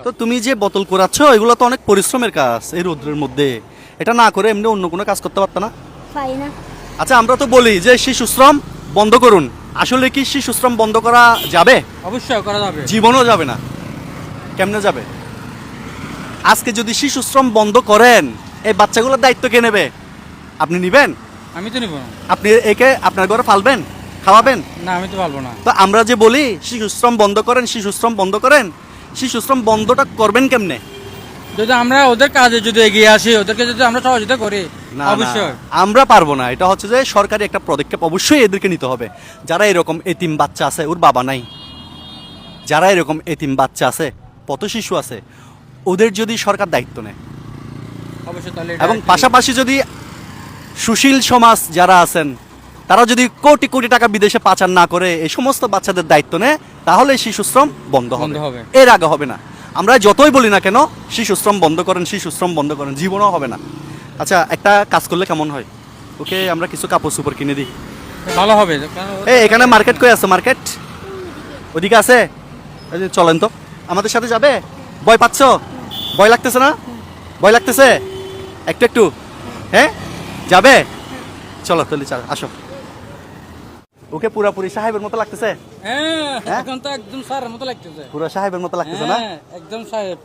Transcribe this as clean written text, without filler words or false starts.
তো তুমি যে বোতল করাচ্ছ এগুলো তো অনেক পরিশ্রমের কাজ এই রোদ্রের মধ্যে, এটা না করে এমনি অন্য কোনো কাজ করতে পারতো না? পারি না। আচ্ছা আমরা তো বলি যে শিশু শ্রম বন্ধ করুন, আসলে কি শিশু শ্রম বন্ধ করা যাবে? অবশ্যই করা যাবে। জীবনও যাবে না। কেমনে যাবে? আজকে যদি শিশু শ্রম বন্ধ করেন এই বাচ্চাগুলোর দায়িত্ব কে নেবে? আপনি নিবেন? আমি তো নিব না। আপনি একে আপনার ঘরে ফালবেন, খাওয়াবেন? না আমি তো পারবো না। তো আমরা যে বলি শিশু শ্রম বন্ধ করেন, শিশু শ্রম বন্ধ করেন, শিশু শ্রম বন্ধটা করবেন কেমনে? যদি আমরা ওদের কাজে যদি এগিয়ে আসি, ওদেরকে যদি আমরা সহযোগিতা করি, না, অবশ্যই। না, আমরা পারবো না। এটা হচ্ছে যে সরকারি একটা পদক্ষেপ অবশ্যই এদেরকে নিতে হবে। যারা এরকম এতিম বাচ্চা আছে ওর বাবা নাই, যারা এরকম এতিম বাচ্চা আছে, পথ শিশু আছে, ওদের যদি সরকার দায়িত্ব নেয় অবশ্যই তাহলে এবং পাশাপাশি যদি সুশীল সমাজ যারা আছেন তারা যদি কোটি কোটি টাকা বিদেশে পাচার না করে এই সমস্ত বাচ্চাদের দায়িত্ব নেয়, তাহলে শিশু শ্রম বন্ধ হবে। এর আগে হবে না। আমরা যতই বলি না কেন শিশু শ্রম বন্ধ করেন, শিশু শ্রম বন্ধ করেন, জীবনও হবে না। আচ্ছা একটা কাজ করলে কেমন হয়? ওকে আমরা কিছু কাপড় চোপড় কিনে দিই। ভালো হবে। এই এখানে মার্কেট কই আছে? মার্কেট ওদিকে আছে? এই যে চলেন তো, আমাদের সাথে যাবে? ভয় পাচ্ছ? ভয় লাগতেছে না? ভয় লাগতেছে একটু একটু? হ্যাঁ যাবে? চলো তাহলে আসো। ওকে পুরাপুরি সাহেবের মতো লাগতেছে? হ্যাঁ, হ্যাঁ? এখন তো একদম স্যারের মতো লাগতেছে। পুরো সাহেবের মতো লাগতেছে না? হ্যাঁ, একদম সাহেব।